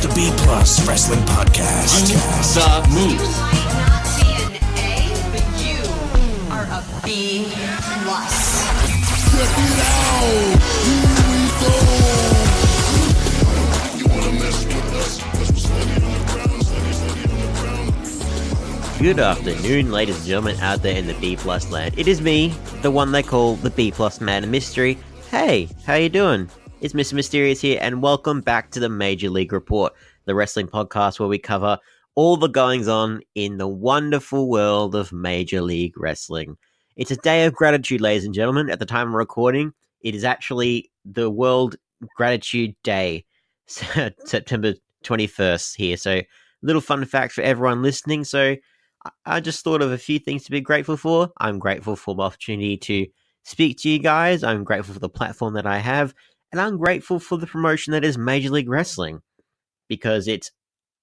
The B Plus Wrestling Podcast. The Moose. You might not be an A, but you are a B plus. Check it out! Here we go! You wanna mess with us? Cause we're steady on the ground. Good afternoon, ladies and gentlemen out there in the B Plus land. It is me, the one they call the B Plus Man of Mystery. Hey, how you doing? It's Mr Myster1ous here, and welcome back to the Major League Report, the wrestling podcast where we cover all the goings-on in the wonderful world of Major League Wrestling. It's a day of gratitude, ladies and gentlemen. At the time of recording, it is actually the World Gratitude Day, September 21st here. So, little fun fact for everyone listening. So, I just thought of a few things to be grateful for. I'm grateful for the opportunity to speak to you guys. I'm grateful for the platform that I have. And I'm grateful for the promotion that is Major League Wrestling, because it's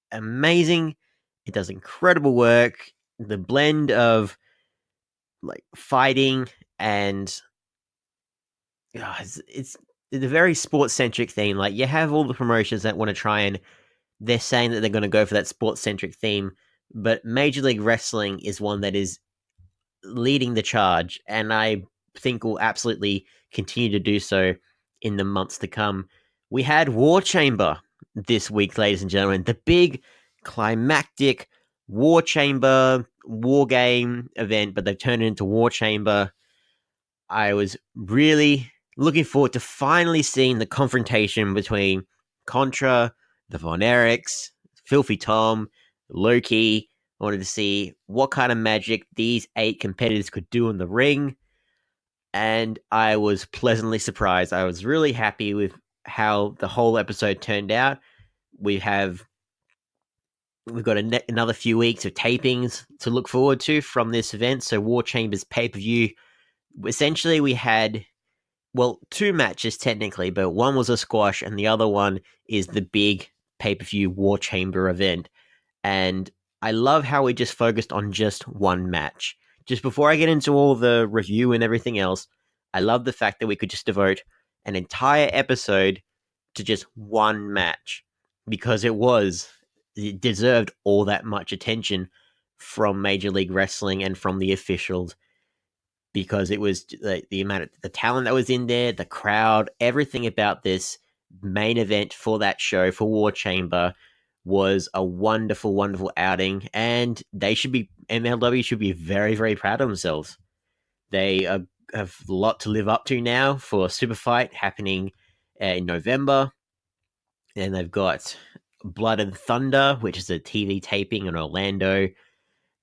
amazing. It does incredible work. The blend of like fighting and it's a very sports-centric theme. Like, you have all the promotions that want to try and they're saying that they're going to go for that sports-centric theme, but Major League Wrestling is one that is leading the charge, and I think will absolutely continue to do so in the months to come. We had War Chamber this week, ladies and gentlemen. The big climactic War Chamber war game event, but they've turned it into War Chamber. I was really looking forward to finally seeing the confrontation between Contra, the Von Erichs, Filthy Tom, Loki. I wanted to see what kind of magic these 8 competitors could do in the ring. And I was pleasantly surprised. I was really happy with how the whole episode turned out. We've got another few weeks of tapings to look forward to from this event. So War Chamber's pay-per-view. Essentially, we had, 2 matches technically, but one was a squash and the other one is the big pay-per-view War Chamber event. And I love how we just focused on just one match. Just before I get into all the review and everything else, I love the fact that we could just devote an entire episode to just one match, because it deserved all that much attention from Major League Wrestling and from the officials, because it was the amount of the talent that was in there, the crowd, everything about this main event for that show, for War Chamber, was a wonderful, wonderful outing, and MLW should be very, very proud of themselves. They have a lot to live up to now for Super Fight happening in November, and they've got Blood and Thunder, which is a TV taping in Orlando.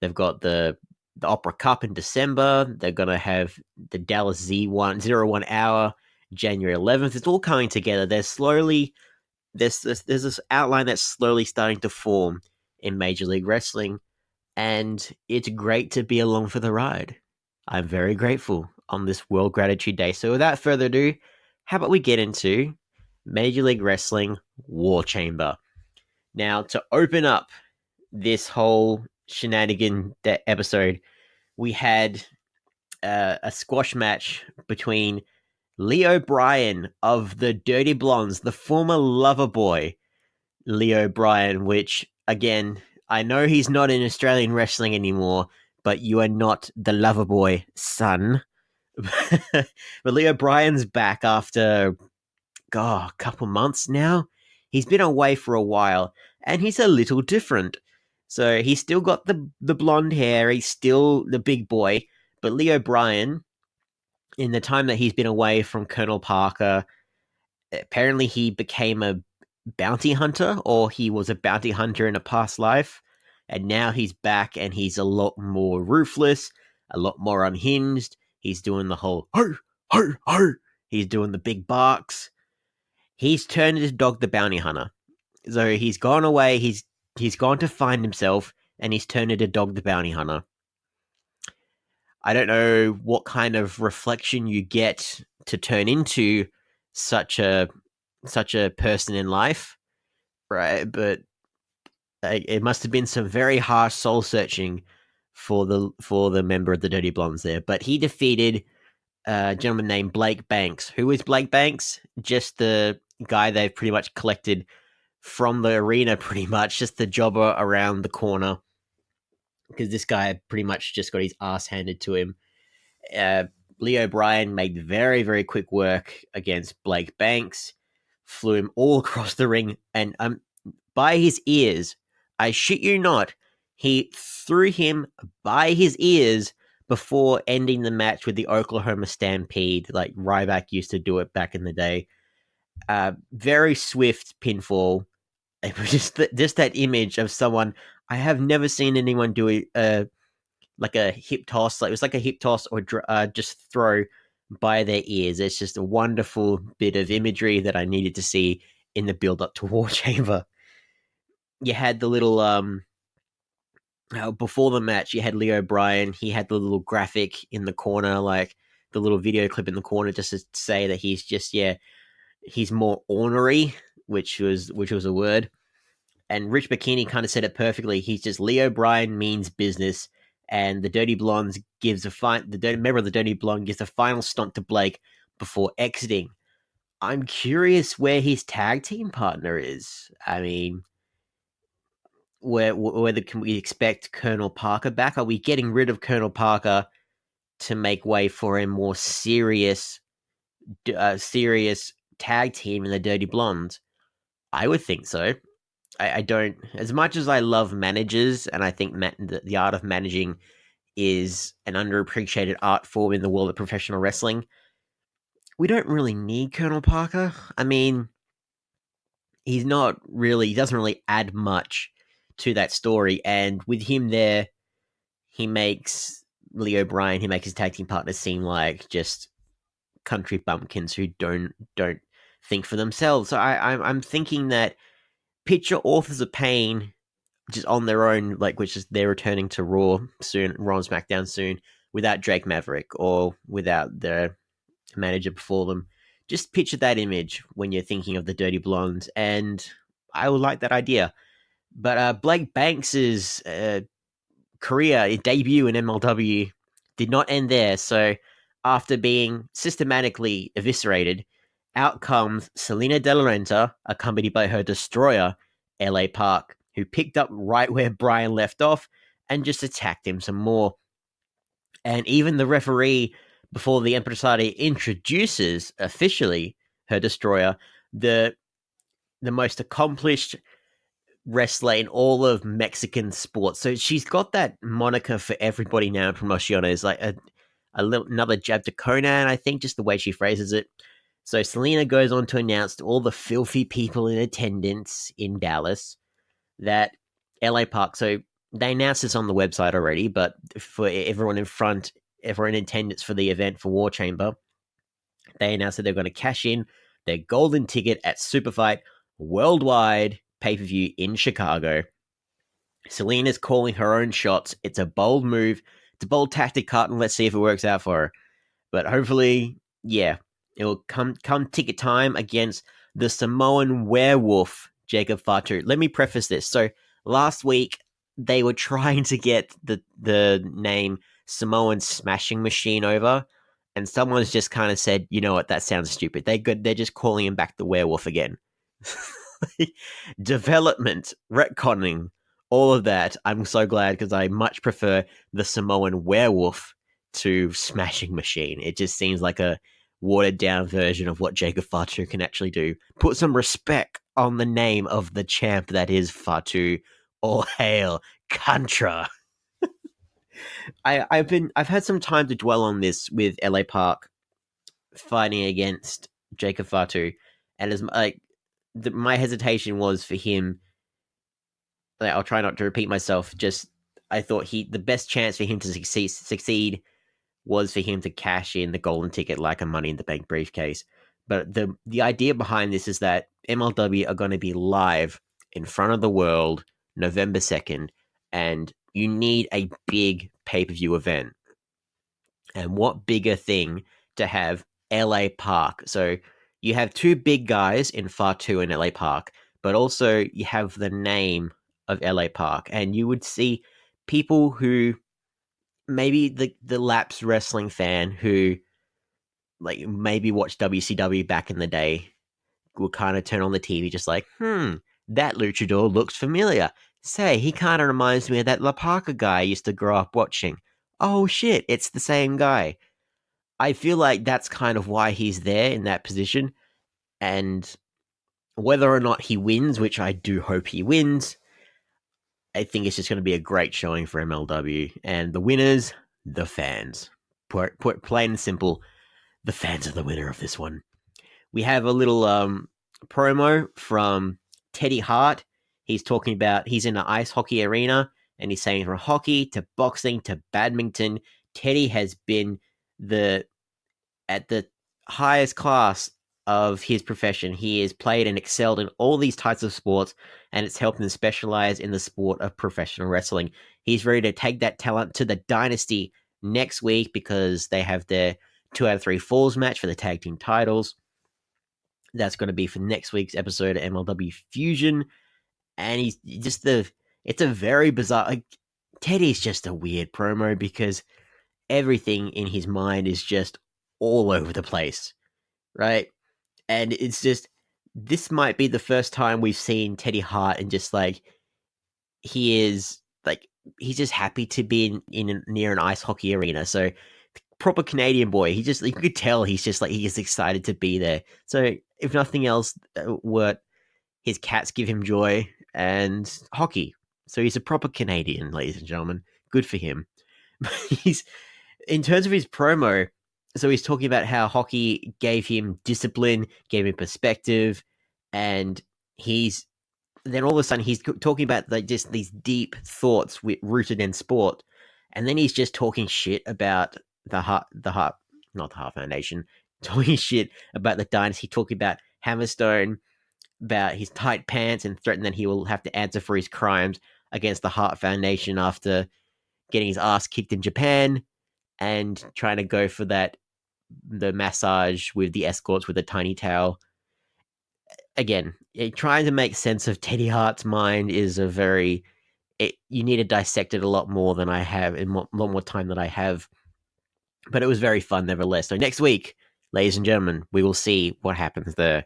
They've got the Opera Cup in December. They're going to have the Dallas Z1 Hour January 11th. It's all coming together. There's this outline that's slowly starting to form in Major League Wrestling, and it's great to be along for the ride. I'm very grateful on this World Gratitude Day. So without further ado, how about we get into Major League Wrestling War Chamber. Now, to open up this whole shenanigan episode, we had a squash match between Leo Bryan of the Dirty Blondes, the former lover boy Leo Bryan, which, again, I know he's not in Australian wrestling anymore, but you are not the lover boy, son. But Leo Bryan's back after, a couple months now. He's been away for a while, and he's a little different. So he's still got the blonde hair, he's still the big boy, but Leo Bryan, in the time that he's been away from Colonel Parker, apparently he became a bounty hunter, or he was a bounty hunter in a past life, and now he's back and he's a lot more ruthless, a lot more unhinged. He's doing the whole ho, ho, ho. He's doing the big barks. He's turned into Dog the Bounty Hunter. So he's gone away, he's gone to find himself, and he's turned into Dog the Bounty Hunter. I don't know what kind of reflection you get to turn into such a person in life, right? But it must have been some very harsh soul searching for the member of the Dirty Blondes there. But he defeated a gentleman named Blake Banks. Who is Blake Banks? Just the guy they've pretty much collected from the arena pretty much, just the jobber around the corner, because this guy pretty much just got his ass handed to him. Leo Bryan made very, very quick work against Blake Banks, flew him all across the ring, and by his ears, I shit you not, he threw him by his ears before ending the match with the Oklahoma Stampede, like Ryback used to do it back in the day. Very swift pinfall. It was just that image of someone. I have never seen anyone do like a hip toss. Like it was like a hip toss or just throw by their ears. It's just a wonderful bit of imagery that I needed to see in the build up to War Chamber. You had the little before the match, you had Leo Bryan. He had the little graphic in the corner, like the little video clip in the corner, just to say that he's just he's more ornery, which was a word. And Rich Bikini kind of said it perfectly. He's just Leo Bryan means business, and the Dirty Blondes gives member of the Dirty Blonde gives a final stomp to Blake before exiting. I'm curious where his tag team partner is. I mean, whether can we expect Colonel Parker back? Are we getting rid of Colonel Parker to make way for a more serious tag team in the Dirty Blondes? I would think so. I don't, as much as I love managers, and I think the art of managing is an underappreciated art form in the world of professional wrestling. We don't really need Colonel Parker. I mean, he doesn't really add much to that story, and with him there, he makes Leo Bryan, he makes his tag team partners seem like just country bumpkins who don't think for themselves. So I'm thinking that picture Authors of Pain just on their own, like, which is they're returning to Raw and SmackDown soon, without Drake Maverick or without their manager before them. Just picture that image when you're thinking of the Dirty Blondes, and I would like that idea. But Blake Banks's career, debut in MLW, did not end there. So after being systematically eviscerated, out comes Selena De La Renta, accompanied by her destroyer, LA Park, who picked up right where Bryan left off and just attacked him some more. And even the referee, before the Empresario introduces officially her destroyer, the most accomplished wrestler in all of Mexican sports. So she's got that moniker for everybody now in Promociones, like another jab to Conan, I think, just the way she phrases it. So Selena goes on to announce to all the filthy people in attendance in Dallas that LA Park, so they announced this on the website already, but for everyone in attendance for the event for War Chamber, they announced that they're going to cash in their golden ticket at Superfight Worldwide pay-per-view in Chicago. Selena's calling her own shots. It's a bold move. It's a bold tactic cut, and let's see if it works out for her. But hopefully, yeah, it'll come ticket time against the Samoan werewolf, Jacob Fatu. Let me preface this. So last week, they were trying to get the name Samoan Smashing Machine over, and someone's just kind of said, you know what, that sounds stupid. They're just calling him back the werewolf again. Development, retconning, all of that. I'm so glad, because I much prefer the Samoan werewolf to Smashing Machine. It just seems like a watered down version of what Jacob Fatu can actually do. Put some respect on the name of the champ that is Fatu. All hail Contra. I've had some time to dwell on this with LA Park fighting against Jacob Fatu, and as my hesitation was for him. Like, I'll try not to repeat myself. Just I thought the best chance for him to succeed was for him to cash in the golden ticket like a Money in the Bank briefcase. But the idea behind this is that MLW are going to be live in front of the world November 2nd, and you need a big pay-per-view event. And what bigger thing to have LA Park? So you have two big guys in Fatu and LA Park, but also you have the name of LA Park, and you would see people who maybe the lapsed wrestling fan who like maybe watched WCW back in the day will kind of turn on the TV just like, That luchador looks familiar. Say, he kind of reminds me of that La Parka guy I used to grow up watching. Oh shit, it's the same guy. I feel like that's kind of why he's there in that position. And whether or not he wins, which I do hope he wins, I think it's just going to be a great showing for MLW. And the winners, the fans. Put plain and simple, the fans are the winner of this one. We have a little promo from Teddy Hart. He's talking about he's in an ice hockey arena, and he's saying from hockey to boxing to badminton, Teddy has been at the highest class of his profession. He has played and excelled in all these types of sports, and it's helped him specialize in the sport of professional wrestling. He's ready to take that talent to the dynasty next week because they have their 2 out of 3 falls match for the tag team titles. That's going to be for next week's episode of MLW Fusion. And he's just it's a very bizarre, like, Teddy's just a weird promo because everything in his mind is just all over the place, right? And it's just, this might be the first time we've seen Teddy Hart and just like, he's just happy to be near an ice hockey arena. So proper Canadian boy. You could tell he's just like, he is excited to be there. So if nothing else, what his cats give him joy and hockey. So he's a proper Canadian, ladies and gentlemen. Good for him. He's, in terms of his promo, so he's talking about how hockey gave him discipline, gave him perspective, and then all of a sudden he's talking about like just these deep thoughts rooted in sport, and then he's just talking shit about the Heart, not the Heart Foundation, talking shit about the dynasty, talking about Hammerstone, about his tight pants, and threatened that he will have to answer for his crimes against the Heart Foundation after getting his ass kicked in Japan and trying to go for the massage with the escorts with a tiny towel. Again, trying to make sense of Teddy Hart's mind is you need to dissect it a lot more than I have, in a lot more time than I have. But it was very fun nevertheless. So next week, ladies and gentlemen, we will see what happens there.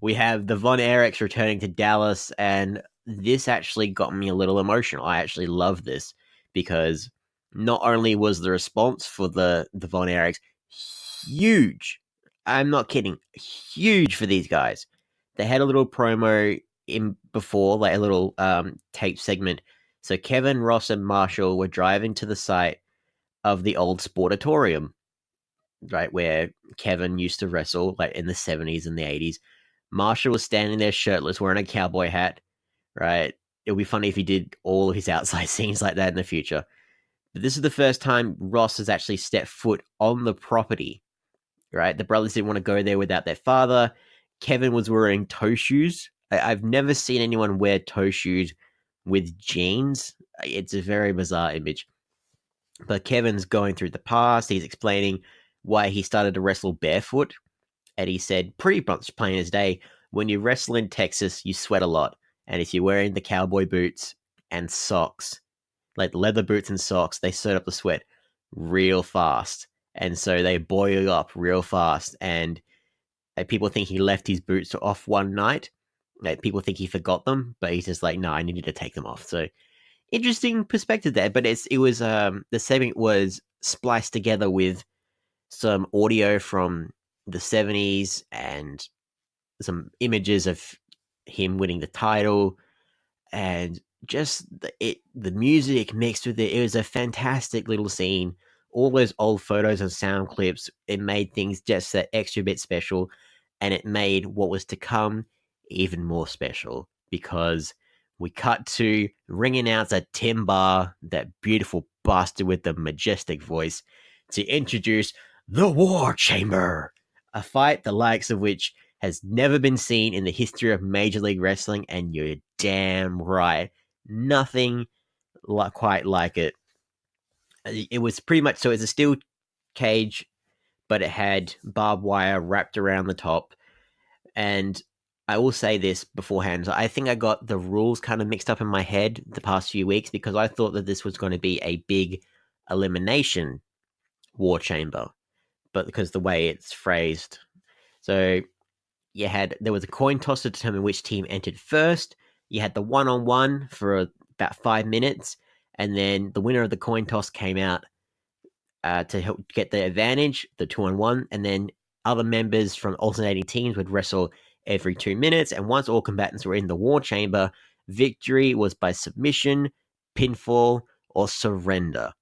We have the Von Erichs returning to Dallas, and this actually got me a little emotional. I actually love this because not only was the response for the Von Erichs huge, I'm not kidding, huge for these guys. They had a little promo in before, like a little tape segment. So Kevin, Ross, and Marshall were driving to the site of the old Sportatorium, right, where Kevin used to wrestle, like in the 70s and the 80s. Marshall was standing there shirtless, wearing a cowboy hat, right? It would be funny if he did all of his outside scenes like that in the future. But this is the first time Ross has actually stepped foot on the property, right? The brothers didn't want to go there without their father. Kevin was wearing toe shoes. I've never seen anyone wear toe shoes with jeans. It's a very bizarre image. But Kevin's going through the past. He's explaining why he started to wrestle barefoot. And he said, pretty much plain as day, when you wrestle in Texas, you sweat a lot. And if you're wearing the cowboy boots and socks, like leather boots and socks, they soak up the sweat real fast. And so they boil up real fast. And people think he left his boots off one night. Like, people think he forgot them, but he's just like, no, I needed to take them off. So interesting perspective there. But the segment was spliced together with some audio from the 70s and some images of him winning the title, and just the music mixed with it. It was a fantastic little scene. All those old photos and sound clips, it made things just that extra bit special, and it made what was to come even more special, because we cut to ring announcer Tim Barr, that beautiful bastard with the majestic voice, to introduce the War Chamber, a fight the likes of which has never been seen in the history of Major League Wrestling, and you're damn right. Nothing quite like it. It was pretty much, so it's a steel cage, but it had barbed wire wrapped around the top. And I will say this beforehand, I think I got the rules kind of mixed up in my head the past few weeks, because I thought that this was going to be a big elimination War Chamber, but because the way it's phrased. So there was a coin toss to determine which team entered first. You had the 1-on-1 for about 5 minutes, and then the winner of the coin toss came out to help get the advantage, the 2-on-1, and then other members from alternating teams would wrestle every 2 minutes, and once all combatants were in the war chamber, victory was by submission, pinfall, or surrender.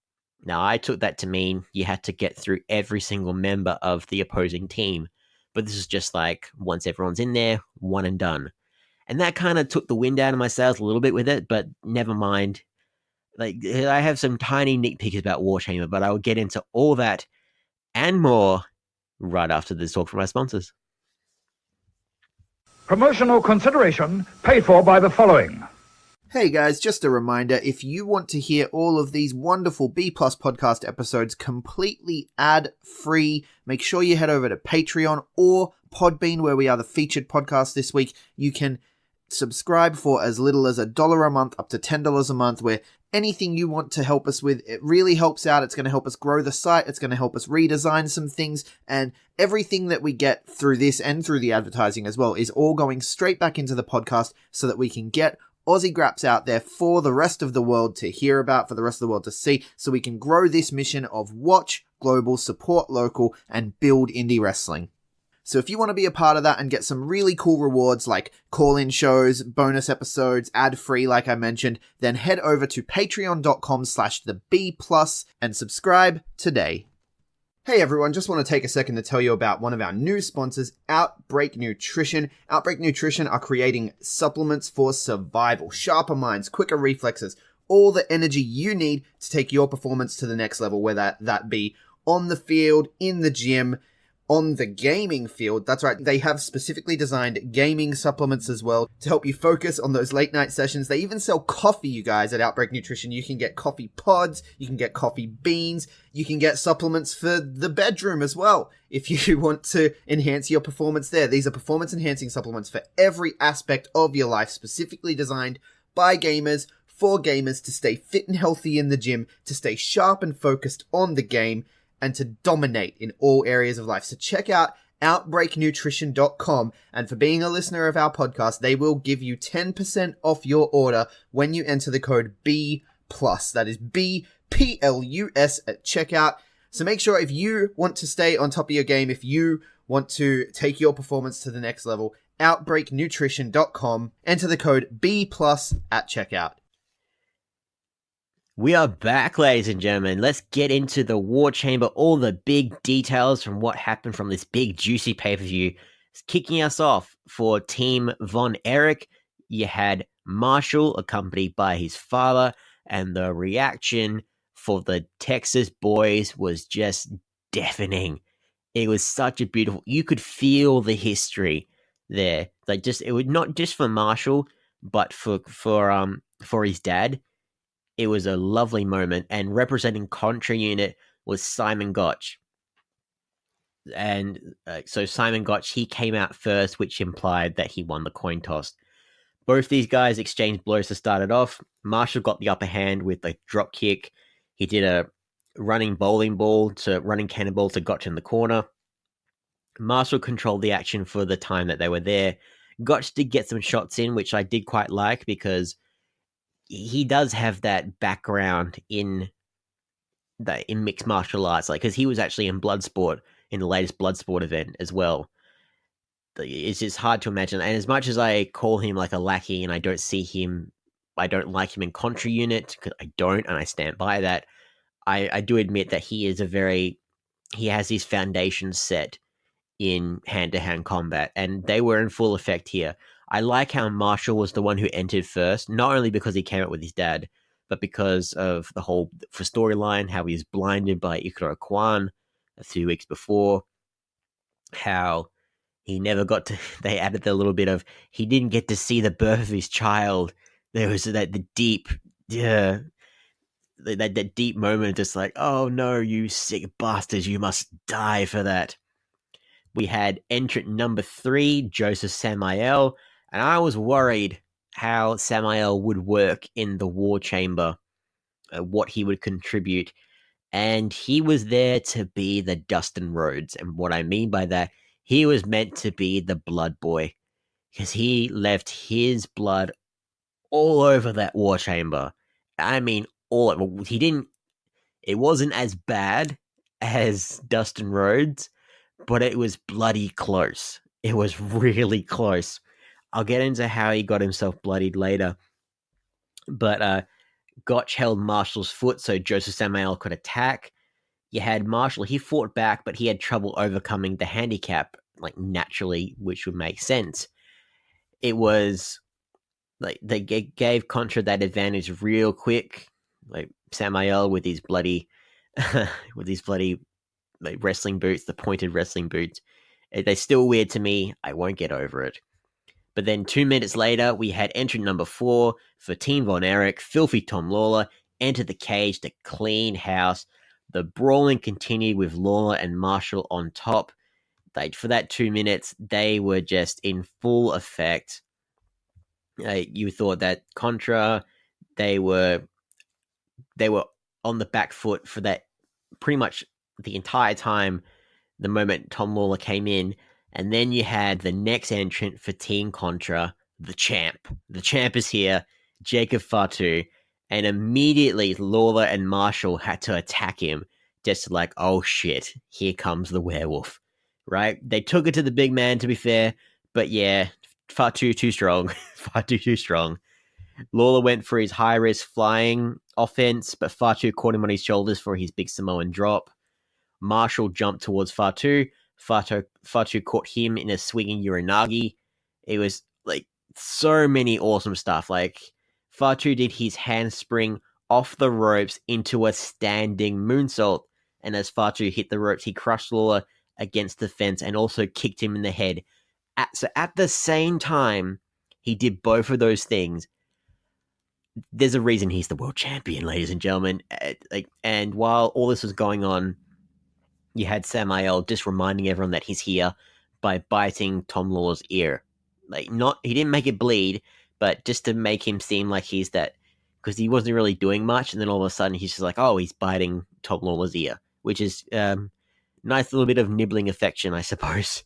Now, I took that to mean you had to get through every single member of the opposing team, but this is just like, once everyone's in there, one and done. And that kind of took the wind out of my sails a little bit with it, but never mind. Like, I have some tiny nitpicks about War Chamber, but I will get into all that and more right after this talk from our sponsors. Promotional consideration paid for by the following. Hey guys, just a reminder, if you want to hear all of these wonderful B Plus podcast episodes completely ad-free, make sure you head over to Patreon or Podbean, where we are the featured podcast this week. You can subscribe for as little as $1 a month up to $10 a month, where anything you want to help us with, it really helps out. It's going to help us grow the site. It's going to help us redesign some things, and everything that we get through this and through the advertising as well is all going straight back into the podcast so that we can get Aussie Graps out there for the rest of the world to hear about, for the rest of the world to see, so we can grow this mission of watch global, support local, and build indie wrestling. So if you want to be a part of that and get some really cool rewards like call-in shows, bonus episodes, ad-free like I mentioned, then head over to patreon.com/theb+ and subscribe today. Hey everyone, just want to take a second to tell you about one of our new sponsors, Outbreak Nutrition. Outbreak Nutrition are creating supplements for survival, sharper minds, quicker reflexes, all the energy you need to take your performance to the next level, whether that be on the field, in the gym, on the gaming field. That's right, they have specifically designed gaming supplements as well to help you focus on those late night sessions. They even sell coffee, you guys, at Outbreak Nutrition. You can get coffee pods, you can get coffee beans, you can get supplements for the bedroom as well if you want to enhance your performance there. These are performance enhancing supplements for every aspect of your life, specifically designed by gamers, for gamers, to stay fit and healthy in the gym, to stay sharp and focused on the game, and to dominate in all areas of life. So check out outbreaknutrition.com, and for being a listener of our podcast, they will give you 10% off your order when you enter the code B+. That is BPLUS at checkout. So make sure, if you want to stay on top of your game, if you want to take your performance to the next level, outbreaknutrition.com, enter the code B+ at checkout. We are back, ladies and gentlemen. Let's get into the War Chamber, all the big details from what happened from this big, juicy pay-per-view. Kicking us off for Team Von Erich, you had Marshall accompanied by his father, and the reaction for the Texas boys was just deafening. It was such a beautiful... You could feel the history there. Like, just, it was not just for Marshall, but for his dad. It was a lovely moment, and representing Contra Unit was Simon Gotch. And so Simon Gotch, he came out first, which implied that he won the coin toss. Both these guys exchanged blows to start it off. Marshall got the upper hand with a drop kick. He did a running cannonball to Gotch in the corner. Marshall controlled the action for the time that they were there. Gotch did get some shots in, which I did quite like, because he does have that background in mixed martial arts, like, because he was actually in Bloodsport, in the latest Bloodsport event as well. It's just hard to imagine. And as much as I call him like a lackey, and I don't like him in Contra Unit, because I don't, and I stand by that, I do admit that he has his foundations set in hand-to-hand combat, and they were in full effect here. I like how Marshall was the one who entered first, not only because he came up with his dad, but because of the whole storyline, how he was blinded by Ikaro Kwan a few weeks before, how he never got to... They added the little bit of, he didn't get to see the birth of his child. There was that deep moment, just like, oh no, you sick bastards, you must die for that. We had entrant number 3, Joseph Samael, and I was worried how Samael would work in the War Chamber, what he would contribute, and he was there to be the Dustin Rhodes. And what I mean by that, he was meant to be the blood boy because he left his blood all over that war chamber. I mean, all over. He didn't. It wasn't as bad as Dustin Rhodes, but it was bloody close. It was really close. I'll get into how he got himself bloodied later. But Gotch held Marshall's foot so Joseph Samael could attack. You had Marshall, he fought back, but he had trouble overcoming the handicap, like naturally, which would make sense. It was like they gave Contra that advantage real quick. Like Samael with his bloody like wrestling boots, the pointed wrestling boots. They're still weird to me. I won't get over it. But then 2 minutes later, we had entrant number 4 for Team Von Erich, Filthy Tom Lawler, enter the cage to clean house. The brawling continued with Lawler and Marshall on top. Like for that 2 minutes, they were just in full effect. You thought that Contra, they were on the back foot for that pretty much the entire time. The moment Tom Lawler came in, and then you had the next entrant for Team Contra, the champ. The champ is here, Jacob Fatu, and immediately Lawler and Marshall had to attack him, just like, oh shit, here comes the werewolf, right? They took it to the big man, to be fair, but yeah, Fatu too strong. Fatu too strong. Lawler went for his high-risk flying offense, but Fatu caught him on his shoulders for his big Samoan drop. Marshall jumped towards Fatu. Fatu caught him in a swinging Uranagi. It was like so many awesome stuff. Like Fatu did his handspring off the ropes into a standing moonsault. And as Fatu hit the ropes, he crushed Lawler against the fence and also kicked him in the head. So at the same time, he did both of those things. There's a reason he's the world champion, ladies and gentlemen. And while all this was going on, you had Samael just reminding everyone that he's here by biting Tom Lawler's ear. Like, he didn't make it bleed, but just to make him seem like he's that, because he wasn't really doing much, and then all of a sudden he's just like, oh, he's biting Tom Lawler's ear, which is nice little bit of nibbling affection, I suppose.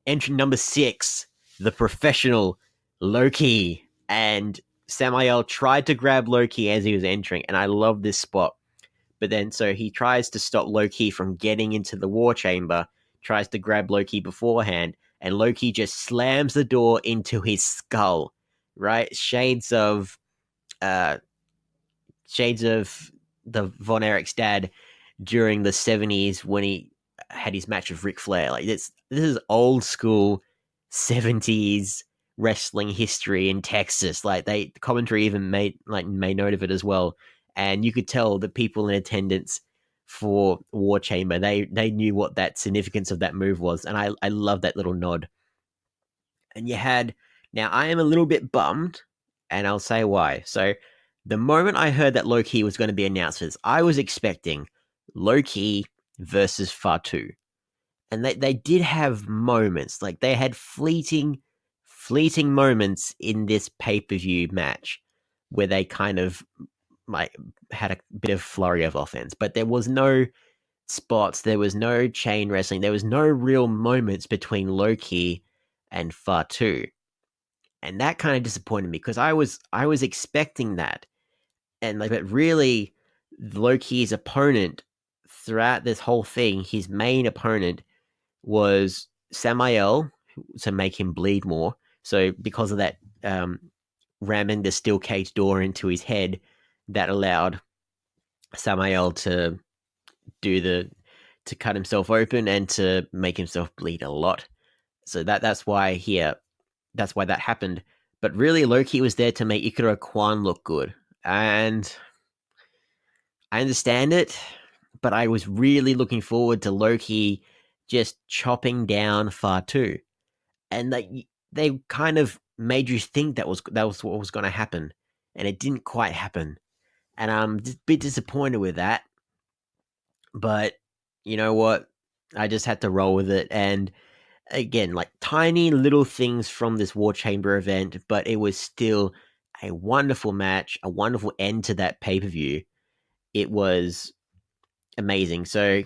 Entrant number 6, the professional Low-Ki, and Samael tried to grab Low-Ki as he was entering, and I love this spot. But then, so he tries to stop Low-Ki from getting into the war chamber, tries to grab Low-Ki beforehand, and Low-Ki just slams the door into his skull, right? Shades of the Von Erich's dad during the 70s when he had his match with Ric Flair. Like, this is old school 70s wrestling history in Texas. Like, the commentary even made note of it as well. And you could tell the people in attendance for War Chamber, they knew what that significance of that move was. And I love that little nod. And you had, now I am a little bit bummed, and I'll say why. So the moment I heard that Low-Ki was going to be announced, I was expecting Low-Ki versus Fatu. And they did have moments, like they had fleeting moments in this pay-per-view match where they kind of like had a bit of flurry of offense, but there was no spots, there was no chain wrestling, there was no real moments between Low-Ki and Fatu, and that kind of disappointed me because I was expecting that, and but really Low-Ki's opponent throughout this whole thing, his main opponent was Samael to make him bleed more. So because of that, ramming the steel cage door into his head, that allowed Samael to cut himself open and to make himself bleed a lot. So that's why that happened. But really, Low-Ki was there to make Ikaro Kwan look good. And I understand it, but I was really looking forward to Low-Ki just chopping down Fatu. And they kind of made you think that was what was going to happen. And it didn't quite happen. And I'm a bit disappointed with that. But you know what? I just had to roll with it. And again, like tiny little things from this War Chamber event, but it was still a wonderful match, a wonderful end to that pay-per-view. It was amazing. So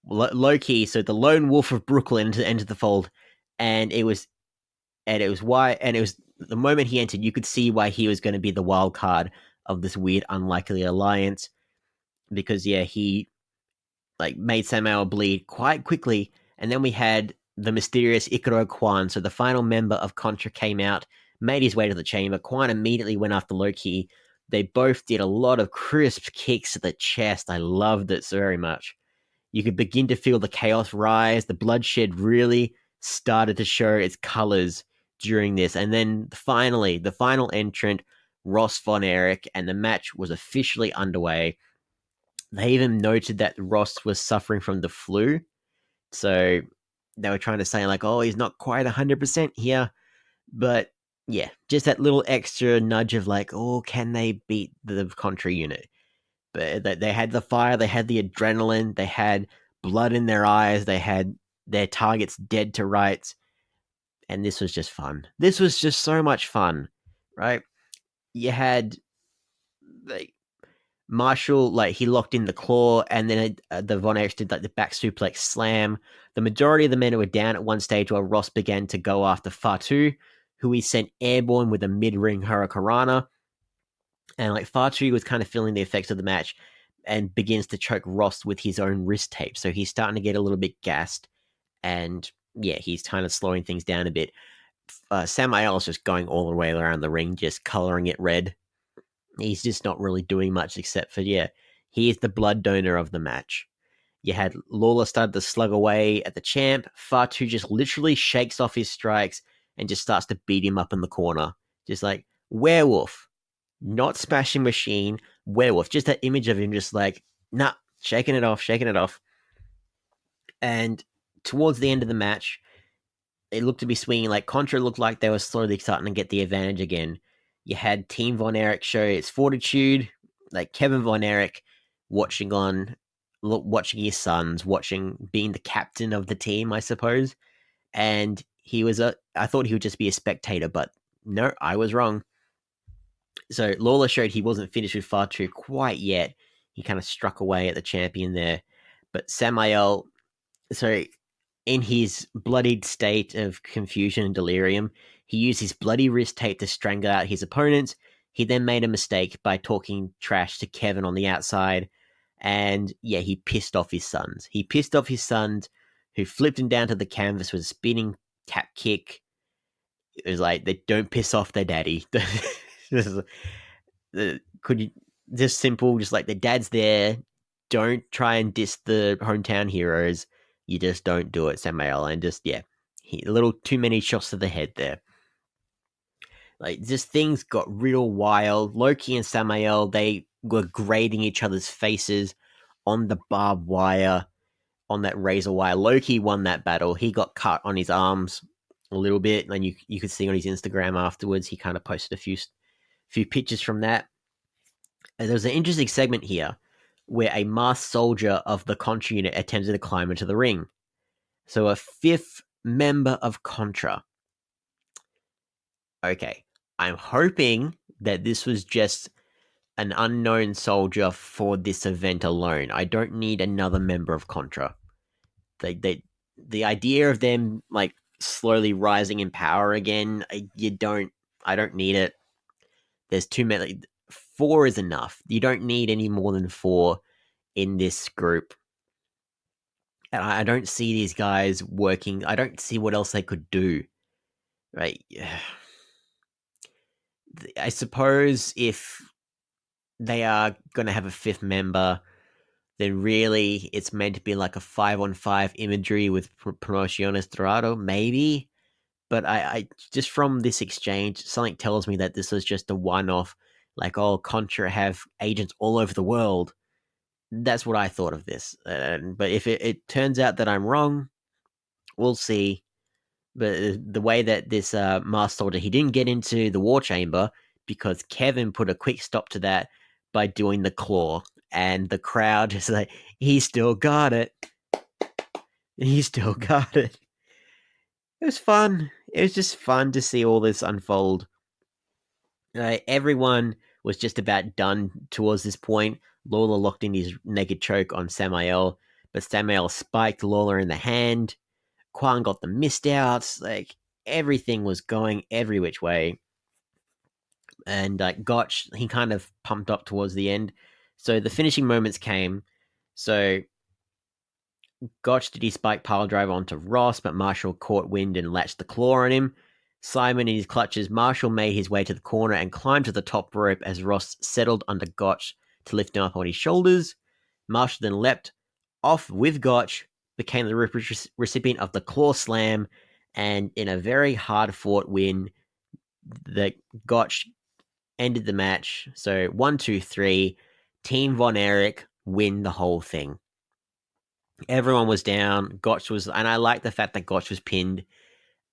Low-Ki, so the Lone Wolf of Brooklyn to enter the fold, and it was the moment he entered, you could see why he was going to be the wild card of this weird, unlikely alliance, because he like made Samael bleed quite quickly, and then we had the mysterious Ikaro Kwan. So the final member of Contra came out, made his way to the chamber. Kwan immediately went after Loki. They both did a lot of crisp kicks to the chest. I loved it so very much. You could begin to feel the chaos rise. The bloodshed really started to show its colors during this. And then finally, the final entrant, Ross Von Erich, and the match was officially underway. They even noted that Ross was suffering from the flu. So they were trying to say, like, oh, he's not quite 100% here. But yeah, just that little extra nudge of like, oh, can they beat the Contra unit? But they had the fire, they had the adrenaline, they had blood in their eyes, they had their targets dead to rights, and this was just fun. This was just so much fun, right? You had like Marshall, like he locked in the claw, and then the Von Erich did like the back suplex slam. The majority of the men were down at one stage while Ross began to go after Fatu, who he sent airborne with a mid-ring Hurricanrana. And like Fatu was kind of feeling the effects of the match and begins to choke Ross with his own wrist tape. So he's starting to get a little bit gassed, and he's kind of slowing things down a bit. Samael is just going all the way around the ring, just coloring it red. He's just not really doing much except for, he is the blood donor of the match. You had Lawler started to slug away at the champ. Fatu just literally shakes off his strikes and just starts to beat him up in the corner. Just like, werewolf. Not Smashing Machine, werewolf. Just that image of him just like, nah, shaking it off. And towards the end of the match, it looked to be swinging. Like, Contra looked like they were slowly starting to get the advantage again. You had Team Von Erich show its fortitude. Like, Kevin Von Erich watching his sons, being the captain of the team, I suppose. And I thought he would just be a spectator, but no, I was wrong. So Lawler showed he wasn't finished with Fatu quite yet. He kind of struck away at the champion there. But Samael, so in his bloodied state of confusion and delirium, he used his bloody wrist tape to strangle out his opponents. He then made a mistake by talking trash to Kevin on the outside. And he pissed off his sons. Who flipped him down to the canvas with a spinning tap kick. It was like, they don't piss off their daddy. Just simple, just like the dad's there. Don't try and diss the hometown heroes. You just don't do it, Samael. And just, a little too many shots to the head there. Like, just things got real wild. Loki and Samael, they were grading each other's faces on the barbed wire, on that razor wire. Loki won that battle. He got cut on his arms a little bit, and you could see on his Instagram afterwards, he kind of posted a few pictures from that. And there was an interesting segment here where a masked soldier of the Contra unit attempted to climb into the ring. So a fifth member of Contra. Okay, I'm hoping that this was just an unknown soldier for this event alone. I don't need another member of Contra. The idea of them like slowly rising in power again, I don't need it. There's too many. 4 is enough. You don't need any more than 4 in this group. And I don't see these guys working. I don't see what else they could do. Right? I suppose if they are going to have a 5th member, then really it's meant to be like a 5-on-5 imagery with Promociones Dorado, maybe. But I just from this exchange, something tells me that this is just a one-off. Like, oh, Contra have agents all over the world. That's what I thought of this. But if it turns out that I'm wrong, we'll see. But the way that this masked soldier, he didn't get into the war chamber because Kevin put a quick stop to that by doing the claw. And the crowd is like, he still got it. He still got it. It was fun. It was just fun to see all this unfold. Everyone was just about done towards this point. Lawler locked in his naked choke on Samael, but Samael spiked Lawler in the hand. Kwan got the missed outs. Like, everything was going every which way. And Gotch, he kind of pumped up towards the end. So the finishing moments came. So Gotch did his spike pile driver onto Ross, but Marshall caught wind and latched the claw on him. Simon in his clutches, Marshall made his way to the corner and climbed to the top rope as Ross settled under Gotch to lift him up on his shoulders. Marshall then leapt off with Gotch, became the recipient of the claw slam, and in a very hard-fought win, the Gotch ended the match. So 1, 2, 3, Team Von Erich win the whole thing. Everyone was down. Gotch was, and I like the fact that Gotch was pinned.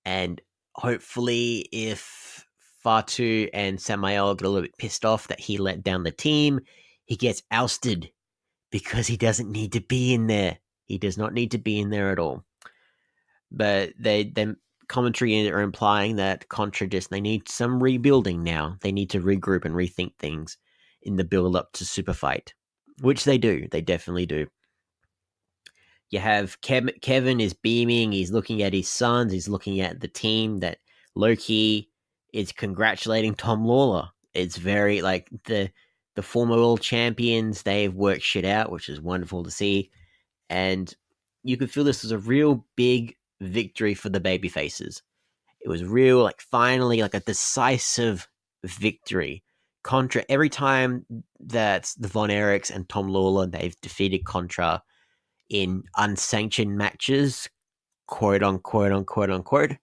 And hopefully, if Fatu and Samael get a little bit pissed off that he let down the team, he gets ousted because he doesn't need to be in there. He does not need to be in there at all. But then commentary are implying that Contra they need some rebuilding now. They need to regroup and rethink things in the build up to Super Fight, which they do. They definitely do. You have Kevin is beaming. He's looking at his sons. He's looking at the team that Loki is congratulating Tom Lawler. It's very like the former world champions. They've worked shit out, which is wonderful to see. And you could feel this was a real big victory for the baby faces. It was real, like finally, like a decisive victory. Contra, every time that the Von Erichs and Tom Lawler, they've defeated Contra in unsanctioned matches, quote unquote,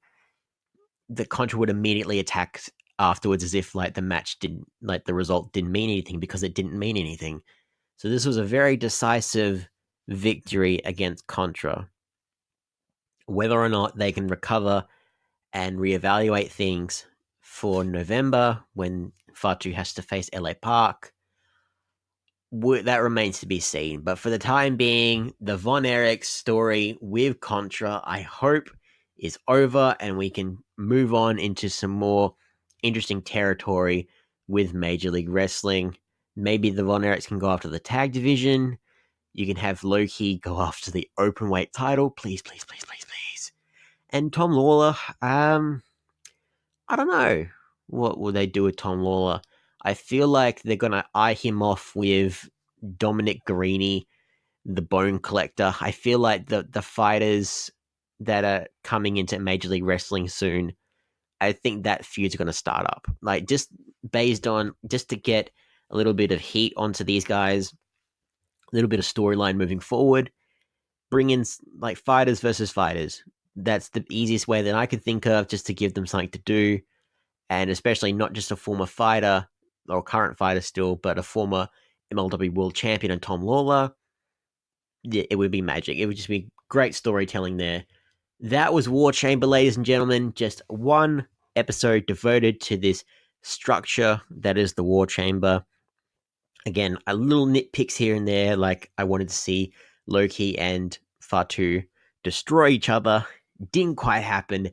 the Contra would immediately attack afterwards as if like the match didn't, like the result didn't mean anything because it didn't mean anything. So this was a very decisive victory against Contra. Whether or not they can recover and reevaluate things for November when Fatu has to face LA Park, that remains to be seen. But for the time being, the Von Erich story with Contra, I hope, is over and we can move on into some more interesting territory with Major League Wrestling. Maybe the Von Erichs can go after the tag division. You can have Loki go after the openweight title. Please. And Tom Lawler, I don't know. What will they do with Tom Lawler? I feel like they're going to eye him off with Dominic Guarini, the Bone Collector. I feel like the fighters that are coming into Major League Wrestling soon, I think that feud's going to start up. Like, just based on, just to get a little bit of heat onto these guys, a little bit of storyline moving forward, bring in, like, fighters versus fighters. That's the easiest way that I could think of, just to give them something to do. And especially not just a former fighter, or current fighter still, but a former MLW World Champion and Tom Lawler. Yeah, it would be magic. It would just be great storytelling there. That was War Chamber, ladies and gentlemen. Just one episode devoted to this structure that is the War Chamber. Again, a little nitpicks here and there, like I wanted to see Loki and Fatu destroy each other. Didn't quite happen.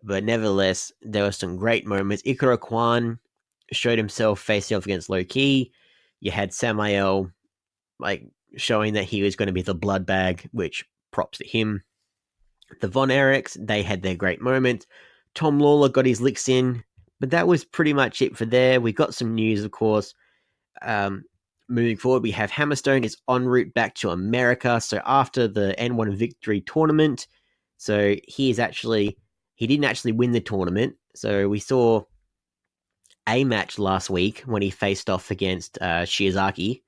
But nevertheless, there were some great moments. Ikaro Kwan showed himself facing off against Loki. You had Samael, like, showing that he was going to be the blood bag, which props to him. The Von Erichs, they had their great moments. Tom Lawler got his licks in, but that was pretty much it for there. We got some news, of course. Moving forward, we have Hammerstone is en route back to America. So after the N1 Victory tournament, so he didn't actually win the tournament. So we saw a match last week when he faced off against Shiozaki.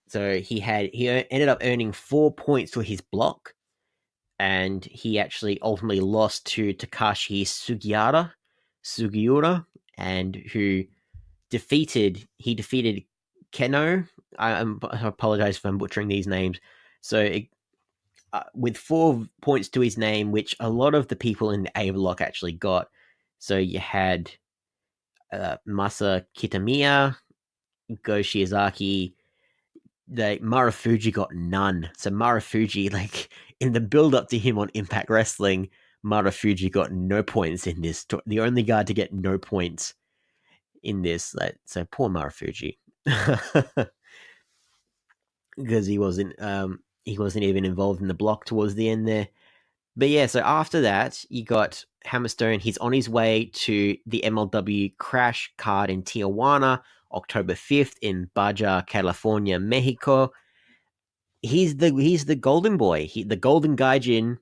So he ended up earning 4 points for his block, and he actually ultimately lost to Takashi Sugiura, and who defeated Keno. I apologize if I'm butchering these names. So with 4 points to his name, which a lot of the people in the A block actually got. So you had Masa Kitamiya, Go Shiozaki. Marufuji got none. So Marufuji, like, in the build-up to him on Impact Wrestling, Marufuji got no points in this. The only guy to get no points in this. So poor Marufuji. Because he wasn't even involved in the block towards the end there. But yeah, so after that, you got Hammerstone. He's on his way to the MLW Crash card in Tijuana, October 5th in Baja, California, Mexico. He's the golden boy. The golden gaijin,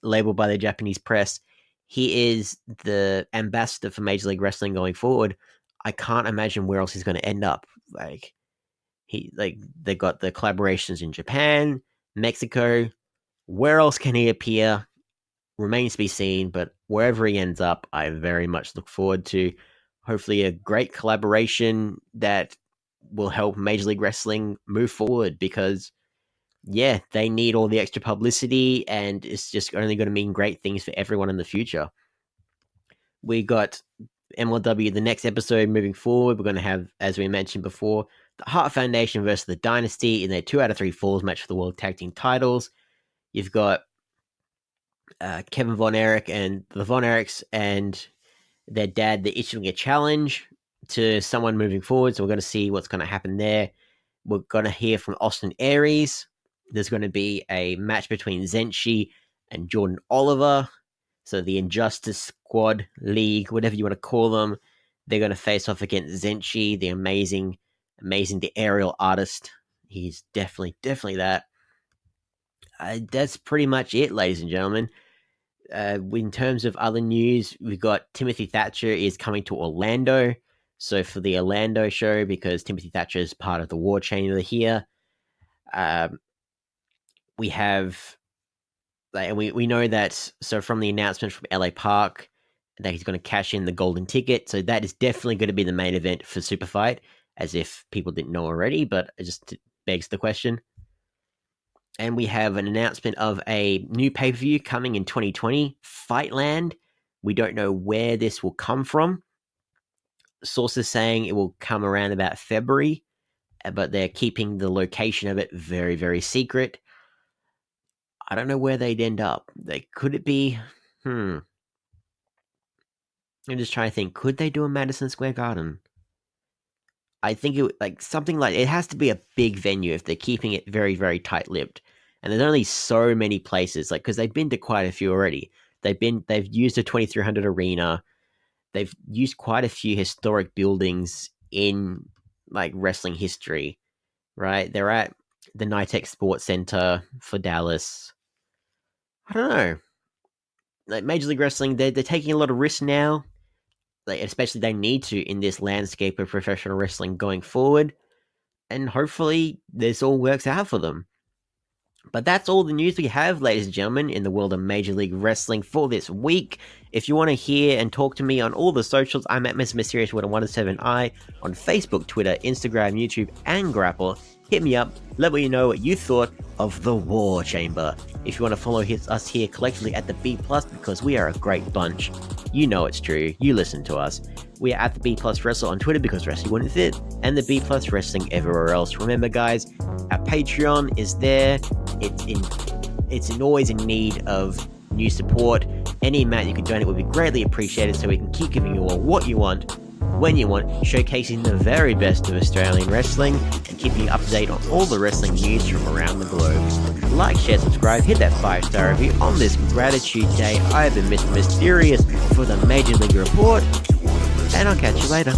labeled by the Japanese press. He is the ambassador for Major League Wrestling going forward. I can't imagine where else he's going to end up. They've got the collaborations in Japan, Mexico. Where else can he appear? Remains to be seen, but wherever he ends up, I very much look forward to hopefully a great collaboration that will help Major League Wrestling move forward, because yeah, they need all the extra publicity, and it's just only going to mean great things for everyone in the future. We got MLW, the next episode moving forward. We're going to have, as we mentioned before, the Hart Foundation versus the Dynasty in their 2 out of 3 falls match for the World Tag Team titles. You've got Kevin Von Erich and the Von Erichs and their dad, they're issuing a challenge to someone moving forward. So we're going to see what's going to happen there. We're going to hear from Austin Aries. There's going to be a match between Zenshi and Jordan Oliver. So the Injustice Squad League, whatever you want to call them, they're going to face off against Zenshi, the amazing, the aerial artist. He's definitely that. That's pretty much it, ladies and gentlemen. In terms of other news, we've got Timothy Thatcher is coming to Orlando. So for the Orlando show, because Timothy Thatcher is part of the War Chamber here, we have, we know that, so from the announcement from LA Park, that he's going to cash in the golden ticket. So that is definitely going to be the main event for Super Fight, as if people didn't know already, but it just begs the question. And we have an announcement of a new pay-per-view coming in 2020, Fightland. We don't know where this will come from. Sources saying it will come around about February, but they're keeping the location of it very, very secret. I don't know where they'd end up. Could it be... I'm just trying to think. Could they do a Madison Square Garden? I think it has to be a big venue if they're keeping it very, very tight-lipped. And there's only so many places, because they've been to quite a few already. They've used a 2300 arena. They've used quite a few historic buildings in wrestling history, right? They're at the NITEC Sports Center for Dallas. I don't know. Major League Wrestling, they're taking a lot of risks now. Especially they need to in this landscape of professional wrestling going forward. And hopefully this all works out for them. But that's all the news we have, ladies and gentlemen, in the world of Major League Wrestling for this week. If you want to hear and talk to me on all the socials, I'm at Mr Myster1ous on Facebook, Twitter, Instagram, YouTube, and Grapple. Hit me up, let me know what you thought of the War Chamber. If you want to follow us here collectively at the B+, because we are a great bunch, you know it's true, you listen to us. We are at the B+ Wrestle on Twitter because wrestling wouldn't fit, and the B+ Wrestling everywhere else. Remember, guys, our Patreon is there. It's always in need of new support. Any amount you can donate would be greatly appreciated, so we can keep giving you all what you want, when you want, showcasing the very best of Australian wrestling, and keeping you up to date on all the wrestling news from around the globe. Like, share, subscribe, hit that 5-star review on this Gratitude Day. I've been Mr Myster1ous for the Major League Report, and I'll catch you later.